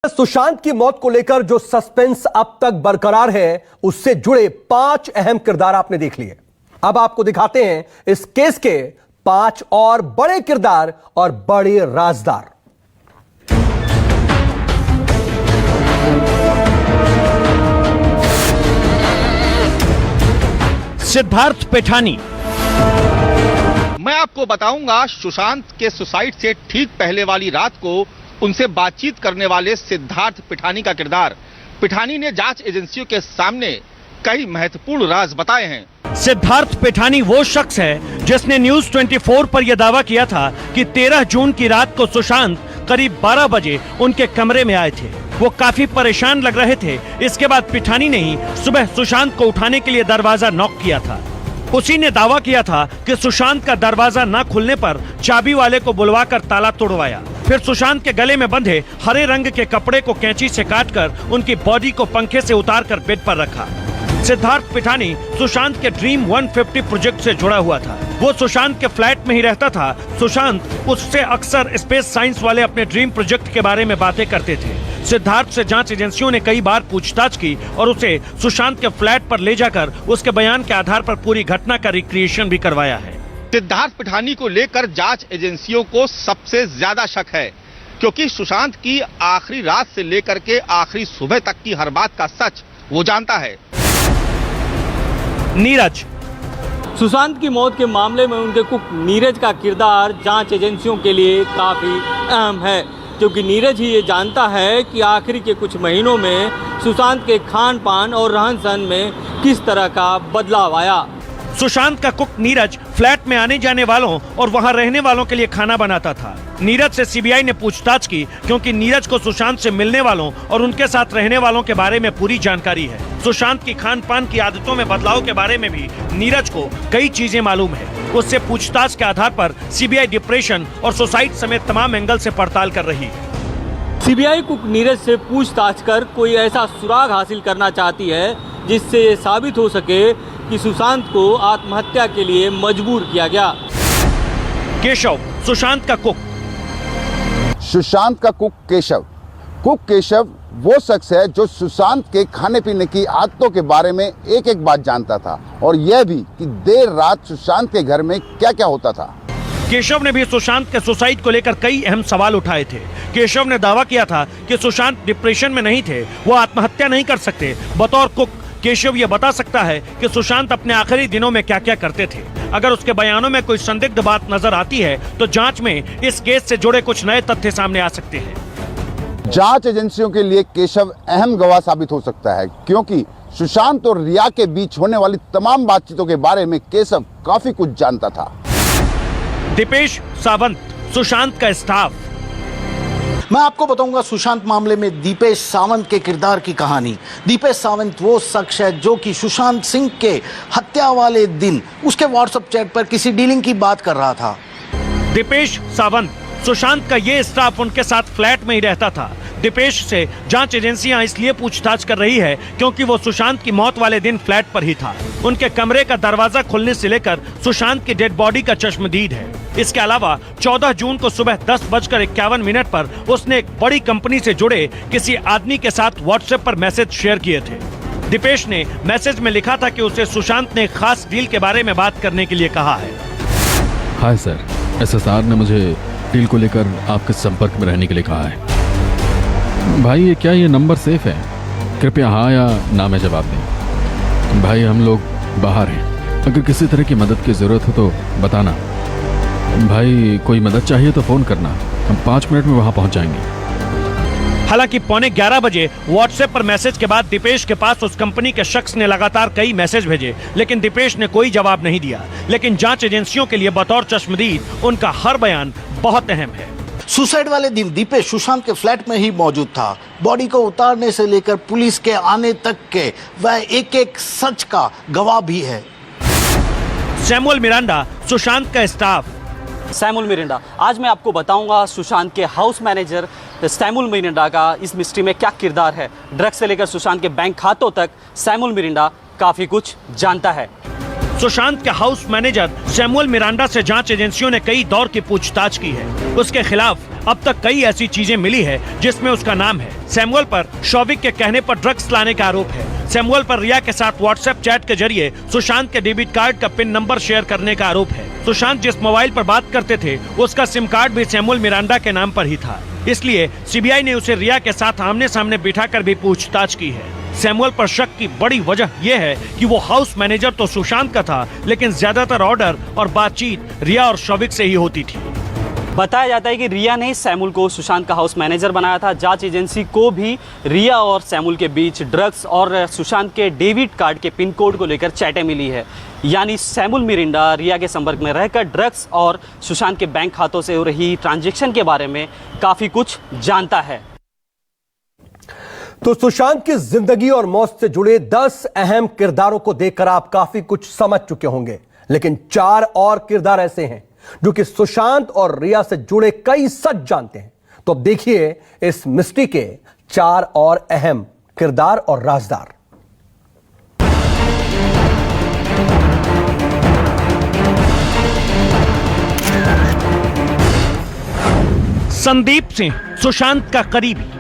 सुशांत की मौत को लेकर जो सस्पेंस अब तक बरकरार है, उससे जुड़े 5 अहम किरदार आपने देख लिए। अब आपको दिखाते हैं इस केस के 5 और बड़े किरदार और बड़े राजदार। सिद्धार्थ पिठानी। मैं आपको बताऊंगा सुशांत के सुसाइड से ठीक पहले वाली रात को उनसे बातचीत करने वाले सिद्धार्थ पिठानी का किरदार। पिठानी ने जांच एजेंसियों के सामने कई महत्वपूर्ण राज बताए हैं। सिद्धार्थ पिठानी वो शख्स है जिसने न्यूज 24 पर यह दावा किया था कि 13 जून की रात को सुशांत करीब 12 बजे उनके कमरे में आए थे। वो काफी परेशान लग रहे थे। इसके बाद पिठानी ने ही सुबह सुशांत को उठाने के लिए दरवाजा नॉक किया था। उसी ने दावा किया था कि सुशांत का दरवाजा न खुलने पर चाबी वाले को बुलवाकर ताला तोड़वाया। फिर सुशांत के गले में बंधे हरे रंग के कपड़े को कैंची से काटकर उनकी बॉडी को पंखे से उतारकर बेड पर रखा। सिद्धार्थ पिठानी सुशांत के ड्रीम 150 प्रोजेक्ट से जुड़ा हुआ था। वो सुशांत के फ्लैट में ही रहता था। सुशांत उससे अक्सर स्पेस साइंस वाले अपने ड्रीम प्रोजेक्ट के बारे में बातें करते थे। सिद्धार्थ से जांच एजेंसियों ने कई बार पूछताछ की और उसे सुशांत के फ्लैट पर ले जाकर उसके बयान के आधार पर पूरी घटना का रिक्रिएशन भी करवाया है। सिद्धार्थ पिठानी को लेकर जांच एजेंसियों को सबसे ज्यादा शक है, क्योंकि सुशांत की आखिरी रात से लेकर के आखिरी सुबह तक की हर बात का सच वो जानता है। नीरज। सुशांत की मौत के मामले में उनके कुक नीरज का किरदार जांच एजेंसियों के लिए काफी अहम है, क्योंकि नीरज ही ये जानता है कि आखिरी के कुछ महीनों में सुशांत के खान पान और रहन सहन में किस तरह का बदलाव आया। सुशांत का कुक नीरज फ्लैट में आने जाने वालों और वहां रहने वालों के लिए खाना बनाता था। नीरज से सीबीआई ने पूछताछ की, क्योंकि नीरज को सुशांत से मिलने वालों और उनके साथ रहने वालों के बारे में पूरी जानकारी है। सुशांत की खान पान की आदतों में बदलाव के बारे में भी नीरज को कई चीजें मालूम है। उससे पूछताछ के आधार पर सीबीआई डिप्रेशन और सुसाइड समेत तमाम एंगल से पड़ताल कर रही है। सीबीआई कुक नीरज से पूछताछ कर कोई ऐसा सुराग हासिल करना चाहती है जिससे ये साबित हो सके कि सुशांत को आत्महत्या के लिए मजबूर किया गया। केशव, सुशांत का कुक। सुशांत का कुक केशव। कुक केशव वो शख्स है जो सुशांत के खाने पीने की आदतों के बारे में एक एक बात जानता था, और यह भी कि देर रात सुशांत के घर में क्या क्या होता था। केशव ने भी सुशांत के सुसाइड को लेकर कई अहम सवाल उठाए थे। केशव ने दावा किया था कि सुशांत डिप्रेशन में नहीं थे, वो आत्महत्या नहीं कर सकते। बतौर कुक केशव ये बता सकता है कि सुशांत अपने आखिरी दिनों में क्या क्या करते थे। अगर उसके बयानों में कोई संदिग्ध बात नजर आती है तो जांच में इस केस से जुड़े कुछ नए तथ्य सामने आ सकते हैं। जांच एजेंसियों के लिए केशव अहम गवाह साबित हो सकता है, क्योंकि सुशांत और रिया के बीच होने वाली तमाम बातचीतों के बारे में केशव काफी कुछ जानता था। दीपेश सावंत, सुशांत का स्टाफ। मैं आपको बताऊंगा सुशांत मामले में दीपेश सावंत के किरदार की कहानी। दीपेश सावंत वो शख्स है जो कि सुशांत सिंह के हत्या वाले दिन उसके व्हाट्सएप चैट पर किसी डीलिंग की बात कर रहा था। दीपेश सावंत, सुशांत का ये स्टाफ उनके साथ फ्लैट में ही रहता था। दीपेश से जांच एजेंसियां इसलिए पूछताछ कर रही है क्योंकि वो सुशांत की मौत वाले दिन फ्लैट पर ही था। उनके कमरे का दरवाजा खुलने से लेकर सुशांत की डेड बॉडी का चश्मदीद है। इसके अलावा 14 जून को सुबह 10:51 पर उसने एक बड़ी कंपनी से जुड़े किसी आदमी के साथ व्हाट्सएप पर मैसेज शेयर किए थे। दीपेश ने मैसेज में लिखा था कि उसे सुशांत ने एक खास डील के बारे में बात करने के लिए कहा है। हाय सर, एसएसआर ने मुझे डील को लेकर आपके संपर्क में रहने के लिए कहा है। भाई ये नंबर सेफ है? कृपया हाँ या ना में जवाब दें। भाई हम लोग बाहर हैं, अगर किसी तरह की मदद की जरूरत हो तो बताना। भाई कोई मदद चाहिए तो फोन करना, हम 5 मिनट में वहां पहुंच जाएंगे। हालांकि 11:15 बजे व्हाट्सएप पर मैसेज के बाद दीपेश के पास उस कंपनी के शख्स ने लगातार कई मैसेज भेजे, लेकिन दीपेश ने कोई जवाब नहीं दिया। लेकिन जांच एजेंसियों के लिए बतौर चश्मदीद उनका हर बयान बहुत अहम है। सुसाइड वाले दिन दीपेश सुशांत के फ्लैट में ही मौजूद था। बॉडी को उतारने से लेकर पुलिस के आने तक के वह एक एक सच का गवाह भी है। सैमुअल मिरांडा, सुशांत का स्टाफ। सैमुअल मिरांडा, आज मैं आपको बताऊंगा सुशांत के हाउस मैनेजर सैमुअल मिरांडा का इस मिस्ट्री में क्या किरदार है। ड्रग्स से लेकर सुशांत के बैंक खातों तक सैमुअल मिरांडा काफी कुछ जानता है। सुशांत के हाउस मैनेजर सैमुअल मिरांडा से जांच एजेंसियों ने कई दौर की पूछताछ की है। उसके खिलाफ अब तक कई ऐसी चीजें मिली है जिसमें उसका नाम है। सैमुअल पर शौविक के कहने पर ड्रग्स लाने का आरोप है। सैमुअल पर रिया के साथ व्हाट्सएप चैट के जरिए सुशांत के डेबिट कार्ड का पिन नंबर शेयर करने का आरोप है। सुशांत जिस मोबाइल पर बात करते थे उसका सिम कार्ड भी सैमुअल मिरांडा के नाम पर ही था। इसलिए सीबीआई ने उसे रिया के साथ आमने सामने बिठाकर भी पूछताछ की है। सैमुअल पर शक की बड़ी वजह यह है कि वो हाउस मैनेजर तो सुशांत का था, लेकिन ज्यादातर ऑर्डर और बातचीत रिया और शौविक से ही होती थी। बताया जाता है कि रिया ने सैमुअल को सुशांत का हाउस मैनेजर बनाया था। जांच एजेंसी को भी रिया और सैमुअल के बीच ड्रग्स और सुशांत के डेबिट कार्ड के पिन कोड को लेकर चैटें मिली है। यानी सैमुअल मिरिंडा रिया के संपर्क में रहकर ड्रग्स और सुशांत के बैंक खातों से हो रही ट्रांजैक्शन के बारे में काफी कुछ जानता है। तो सुशांत की जिंदगी और मौत से जुड़े 10 अहम किरदारों को देखकर आप काफी कुछ समझ चुके होंगे, लेकिन 4 और किरदार ऐसे हैं जो कि सुशांत और रिया से जुड़े कई सच जानते हैं। तो अब देखिए इस मिस्ट्री के 4 और अहम किरदार और राजदार। संदीप सिंह, सुशांत का करीबी।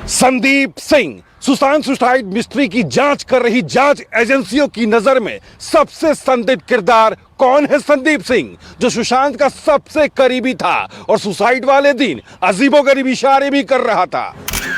संदीप सिंह सुशांत सुसाइड मिस्ट्री की जांच कर रही जांच एजेंसियों की नजर में सबसे संदिग्ध किरदार कौन है? संदीप सिंह, जो सुशांत का सबसे करीबी था और सुसाइड वाले दिन अजीबोगरीब इशारे भी कर रहा था।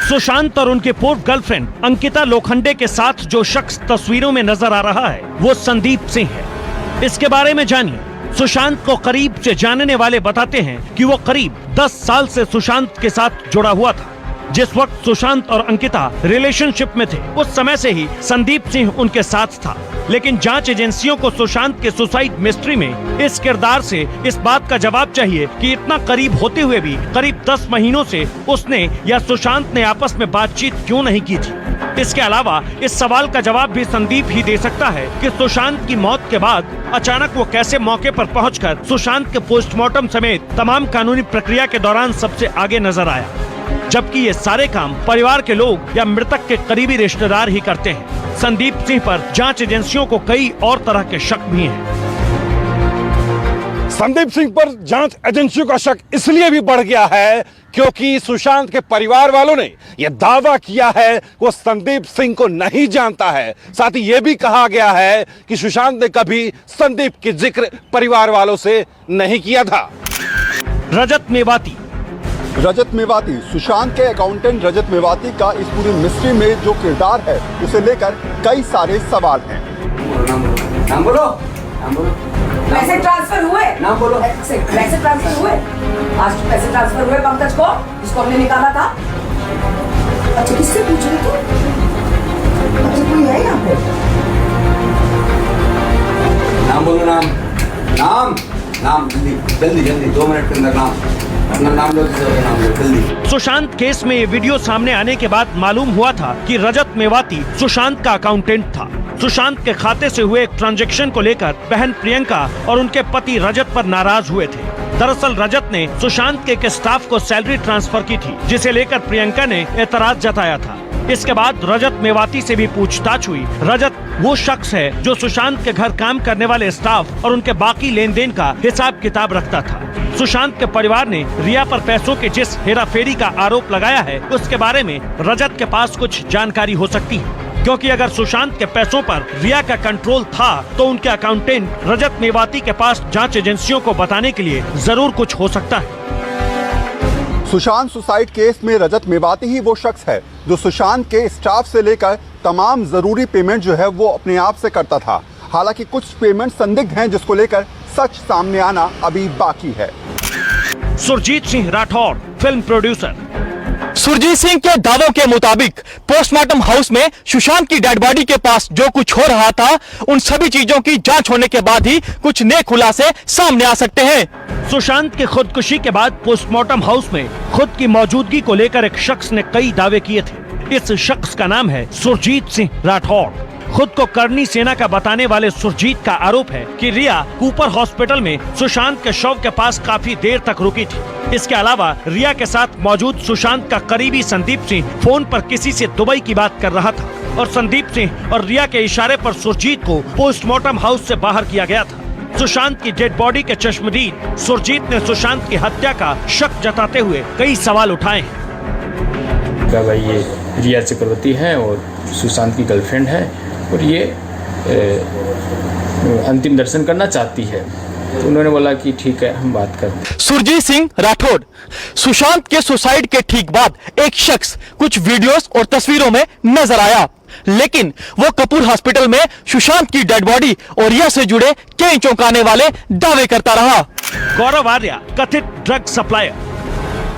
सुशांत और उनके पूर्व गर्लफ्रेंड अंकिता लोखंडे के साथ जो शख्स तस्वीरों में नजर आ रहा है वो संदीप सिंह है। इसके बारे में जानिए। सुशांत को करीब से जानने वाले बताते हैं कि वो करीब 10 साल से सुशांत के साथ जुड़ा हुआ था। जिस वक्त सुशांत और अंकिता रिलेशनशिप में थे उस समय से ही संदीप सिंह उनके साथ था। लेकिन जांच एजेंसियों को सुशांत के सुसाइड मिस्ट्री में इस किरदार से इस बात का जवाब चाहिए कि इतना करीब होते हुए भी करीब 10 महीनों से उसने या सुशांत ने आपस में बातचीत क्यों नहीं की थी। इसके अलावा इस सवाल का जवाब भी संदीप ही दे सकता है कि सुशांत की मौत के बाद अचानक वो कैसे मौके पर पहुंचकर सुशांत के पोस्टमार्टम समेत तमाम कानूनी प्रक्रिया के दौरान सबसे आगे नजर आया, जबकि ये सारे काम परिवार के लोग या मृतक के करीबी रिश्तेदार ही करते हैं। संदीप सिंह पर जांच एजेंसियों को कई और तरह के शक भी हैं। संदीप सिंह पर जांच एजेंसियों का शक इसलिए भी बढ़ गया है क्योंकि सुशांत के परिवार वालों ने यह दावा किया है वो संदीप सिंह को नहीं जानता है। साथ ही यह भी कहा गया है कि सुशांत ने कभी संदीप की जिक्र परिवार वालों से नहीं किया था। रजत मेवाती। रजत मेवाती, सुशांत के अकाउंटेंट रजत मेवाती का इस पूरी मिस्ट्री में जो किरदार है उसे लेकर कई सारे सवाल हैं। नाम बोलो, नाम बोलो। पैसे ट्रांसफर हुए? नाम बोलो। पैसे ट्रांसफर हुए? आज पैसे ट्रांसफर हुए पंकज को, जिसको हमने निकाला था? अच्छा, किससे पूछ रहे थे? अच्छा, कोई है यहाँ पे? नाम बोलो, नाम, नाम, नाम, जल्दी, जल्दी, जल्दी, 2 मिनट के अंदर नाम। सुशांत केस में ये वीडियो सामने आने के बाद मालूम हुआ था कि रजत मेवाती सुशांत का अकाउंटेंट था। सुशांत के खाते से हुए एक ट्रांजैक्शन को लेकर बहन प्रियंका और उनके पति रजत पर नाराज हुए थे। दरअसल रजत ने सुशांत के एक स्टाफ को सैलरी ट्रांसफर की थी, जिसे लेकर प्रियंका ने एतराज जताया था। इसके बाद रजत मेवाती से भी पूछताछ हुई। रजत वो शख्स है जो सुशांत के घर काम करने वाले स्टाफ और उनके बाकी लेन देन का हिसाब किताब रखता था। सुशांत के परिवार ने रिया पर पैसों के जिस हेराफेरी का आरोप लगाया है उसके बारे में रजत के पास कुछ जानकारी हो सकती है, क्योंकि अगर सुशांत के पैसों पर रिया का कंट्रोल था तो उनके अकाउंटेंट रजत मेवाती के पास जांच एजेंसियों को बताने के लिए जरूर कुछ हो सकता है। सुशांत सुसाइड केस में रजत मेवाती ही वो शख्स है जो सुशांत के स्टाफ से लेकर तमाम जरूरी पेमेंट जो है वो अपने आप से करता था। हालांकि कुछ पेमेंट संदिग्ध हैं जिसको लेकर सच सामने आना अभी बाकी है। Surjit Singh Rathore, film producer. सुरजीत सिंह के दावों के मुताबिक पोस्टमार्टम हाउस में सुशांत की डेड बॉडी के पास जो कुछ हो रहा था उन सभी चीजों की जांच होने के बाद ही कुछ नए खुलासे सामने आ सकते हैं। सुशांत की खुदकुशी के बाद पोस्टमार्टम हाउस में खुद की मौजूदगी को लेकर एक शख्स ने कई दावे किए थे। इस शख्स का नाम है सुरजीत सिंह राठौर। खुद को करनी सेना का बताने वाले सुरजीत का आरोप है कि रिया कूपर हॉस्पिटल में सुशांत के शव के पास काफी देर तक रुकी थी। इसके अलावा रिया के साथ मौजूद सुशांत का करीबी संदीप सिंह फोन पर किसी से दुबई की बात कर रहा था। और संदीप सिंह और रिया के इशारे पर सुरजीत को पोस्टमार्टम हाउस से बाहर किया गया था। सुशांत की डेड बॉडी के चश्मदीद सुरजीत ने सुशांत की हत्या का शक जताते हुए कई सवाल उठाए हैं। भाई ये रिया चक्रवर्ती है और सुशांत की गर्लफ्रेंड है और ये अंतिम दर्शन करना चाहती है, तो उन्होंने बोला कि ठीक है हम बात करते हैं। सुरजीत सिंह राठौड़, सुशांत के सुसाइड के ठीक बाद एक शख्स कुछ वीडियोस और तस्वीरों में नजर आया, लेकिन वो कपूर हॉस्पिटल में सुशांत की डेड बॉडी और रिया से जुड़े कई चौंकाने वाले दावे करता रहा। गौरव आर्या कथित ड्रग सप्लायर।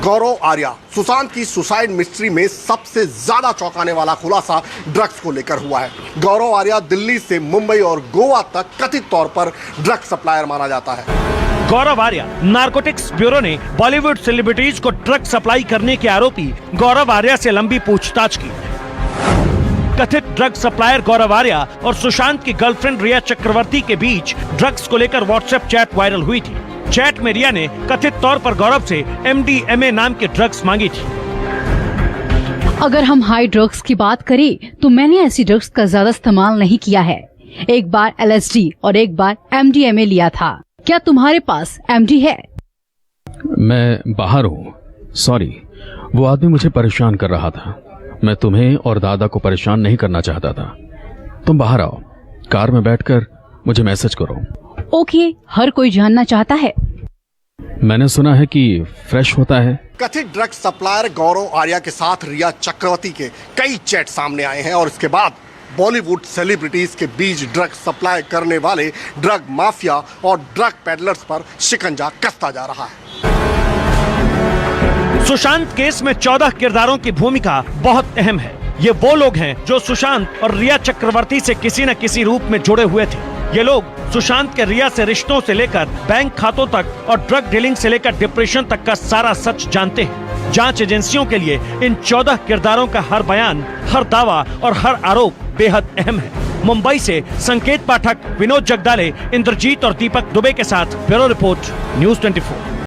गौरव आर्या, सुशांत की सुसाइड मिस्ट्री में सबसे ज्यादा चौंकाने वाला खुलासा ड्रग्स को लेकर हुआ है। गौरव आर्या दिल्ली से मुंबई और गोवा तक कथित तौर पर ड्रग सप्लायर माना जाता है। गौरव आर्या, नारकोटिक्स ब्यूरो ने बॉलीवुड सेलिब्रिटीज को ड्रग सप्लाई करने के आरोपी गौरव आर्या से लंबी पूछताछ की। कथित ड्रग सप्लायर गौरव आर्या और सुशांत की गर्लफ्रेंड रिया चक्रवर्ती के बीच ड्रग्स को लेकर व्हाट्सएप चैट वायरल हुई थी। चैट में रिया ने कथित तौर पर गौरव से MDMA नाम के ड्रग्स मांगी थी। अगर हम हाई ड्रग्स की बात करें तो मैंने ऐसी ड्रग्स का ज्यादा इस्तेमाल नहीं किया है। एक बार LSD और एक बार MDMA लिया था। क्या तुम्हारे पास MD है? मैं बाहर हूँ, सॉरी। वो आदमी मुझे परेशान कर रहा था। मैं तुम्हें और दादा को परेशान नहीं करना चाहता था। तुम बाहर आओ, कार में बैठकर मुझे मैसेज करो। ओके, हर कोई जानना चाहता है। मैंने सुना है कि फ्रेश होता है। कथित ड्रग सप्लायर गौरव आर्या के साथ रिया चक्रवर्ती के कई चैट सामने आए हैं और इसके बाद बॉलीवुड सेलिब्रिटीज के बीच ड्रग सप्लाई करने वाले ड्रग माफिया और ड्रग पेडलर्स पर शिकंजा कसता जा रहा है। सुशांत केस में 14 किरदारों की भूमिका बहुत अहम है। ये वो लोग हैं जो सुशांत और रिया चक्रवर्ती से किसी न किसी रूप में जुड़े हुए थे। ये लोग सुशांत के रिया से रिश्तों से लेकर बैंक खातों तक और ड्रग डीलिंग से लेकर डिप्रेशन तक का सारा सच जानते हैं। जांच एजेंसियों के लिए इन 14 किरदारों का हर बयान, हर दावा और हर आरोप बेहद अहम है। मुंबई से संकेत पाठक, विनोद जगदाले, इंद्रजीत और दीपक दुबे के साथ ब्यूरो रिपोर्ट, न्यूज़ 24।